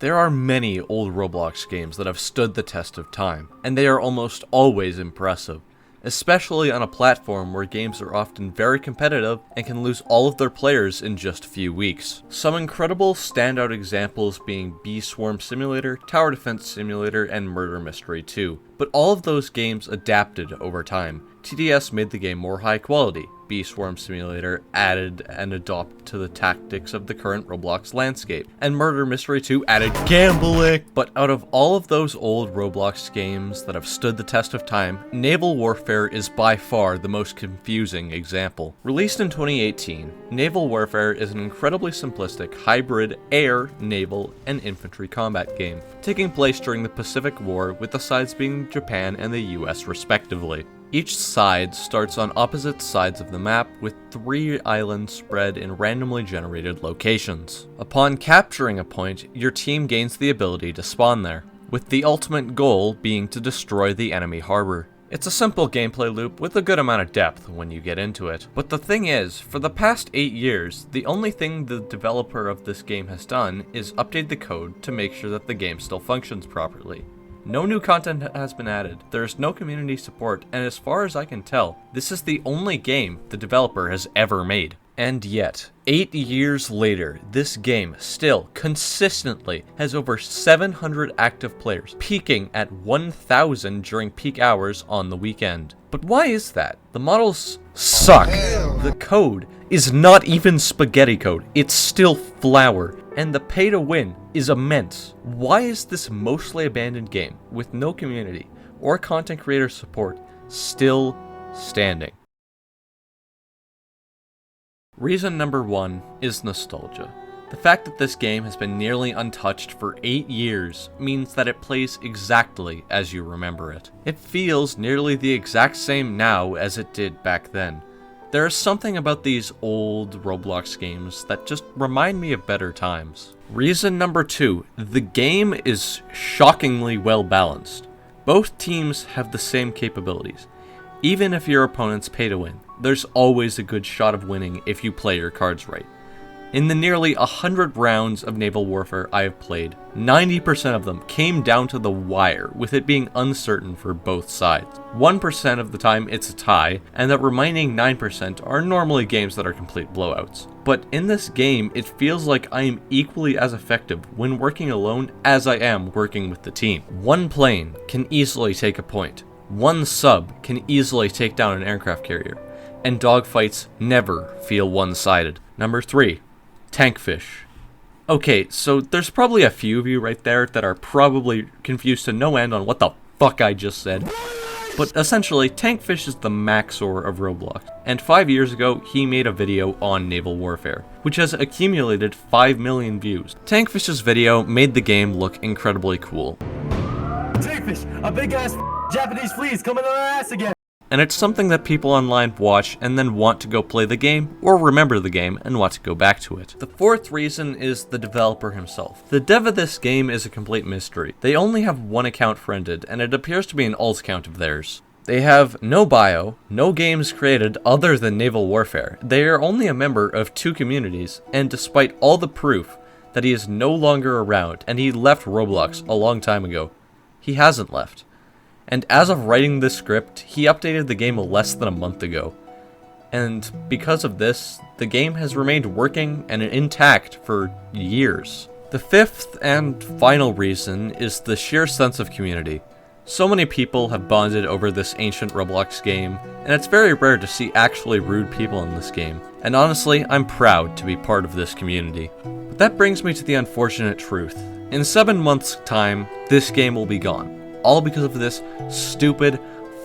There are many old Roblox games that have stood the test of time, and they are almost always impressive, especially on a platform where games are often very competitive and can lose all of their players in just a few weeks. Some incredible standout examples being Bee Swarm Simulator, Tower Defense Simulator, and Murder Mystery 2, but all of those games adapted over time. TDS made the game more high quality. Bee Swarm Simulator added and adopted to the tactics of the current Roblox landscape, and Murder Mystery 2 added gambling! But out of all of those old Roblox games that have stood the test of time, Naval Warfare is by far the most confusing example. Released in 2018, Naval Warfare is an incredibly simplistic hybrid air, naval, and infantry combat game, taking place during the Pacific War with the sides being Japan and the US respectively. Each side starts on opposite sides of the map with 3 islands spread in randomly generated locations. Upon capturing a point, your team gains the ability to spawn there, with the ultimate goal being to destroy the enemy harbor. It's a simple gameplay loop with a good amount of depth when you get into it. But the thing is, for the past 8 years, the only thing the developer of this game has done is update the code to make sure that the game still functions properly. No new content has been added, there is no community support, and as far as I can tell, this is the only game the developer has ever made. And yet, 8 years later, this game still consistently has over 700 active players, peaking at 1,000 during peak hours on the weekend. But why is that? The models suck. The code is not even spaghetti code, it's still flour. And the pay to win is immense. Why is this mostly abandoned game, with no community or content creator support, still standing? Reason number 1 is nostalgia. The fact that this game has been nearly untouched for 8 years means that it plays exactly as you remember it. It feels nearly the exact same now as it did back then. There is something about these old Roblox games that just remind me of better times. Reason number 2, the game is shockingly well balanced. Both teams have the same capabilities. Even if your opponents pay to win, there's always a good shot of winning if you play your cards right. In the nearly 100 rounds of Naval Warfare I have played, 90% of them came down to the wire, with it being uncertain for both sides. 1% of the time it's a tie, and the remaining 9% are normally games that are complete blowouts. But in this game, it feels like I am equally as effective when working alone as I am working with the team. One plane can easily take a point. One sub can easily take down an aircraft carrier. And dogfights never feel one-sided. Number 3. Tankfish. Okay, so there's probably a few of you right there that are probably confused to no end on what the fuck I just said. But essentially, Tankfish is the Maxor of Roblox. And 5 years ago, he made a video on Naval Warfare, which has accumulated 5 million views. Tankfish's video made the game look incredibly cool. Tankfish, a big ass Japanese flea's coming on our ass again! And it's something that people online watch and then want to go play the game, or remember the game and want to go back to it. The 4th reason is the developer himself. The dev of this game is a complete mystery. They only have one account friended, and it appears to be an alt account of theirs. They have no bio, no games created other than Naval Warfare. They are only a member of 2 communities, and despite all the proof that he is no longer around, and he left Roblox a long time ago, he hasn't left. And as of writing this script, he updated the game less than a month ago. And because of this, the game has remained working and intact for years. The 5th and final reason is the sheer sense of community. So many people have bonded over this ancient Roblox game, and it's very rare to see actually rude people in this game. And honestly, I'm proud to be part of this community. But that brings me to the unfortunate truth. In 7 months' time, this game will be gone. All because of this stupid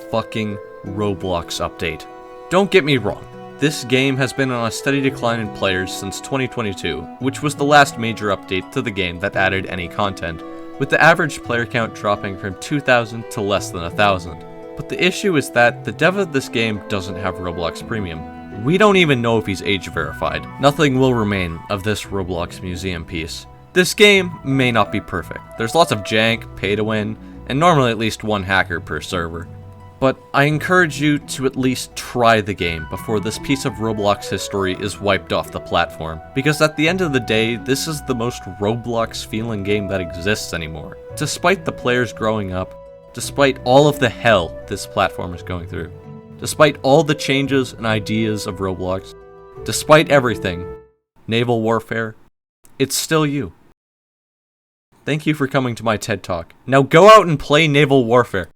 fucking Roblox update. Don't get me wrong, this game has been on a steady decline in players since 2022, which was the last major update to the game that added any content, with the average player count dropping from 2,000 to less than 1,000. But the issue is that the dev of this game doesn't have Roblox Premium. We don't even know if he's age verified. Nothing will remain of this Roblox museum piece. This game may not be perfect. There's lots of jank, pay to win, and normally at least one hacker per server. But I encourage you to at least try the game before this piece of Roblox history is wiped off the platform, because at the end of the day, this is the most Roblox feeling game that exists anymore. Despite the players growing up, despite all of the hell this platform is going through, despite all the changes and ideas of Roblox, despite everything, naval warfare, it's still you. Thank you for coming to my TED Talk. Now go out and play naval warfare.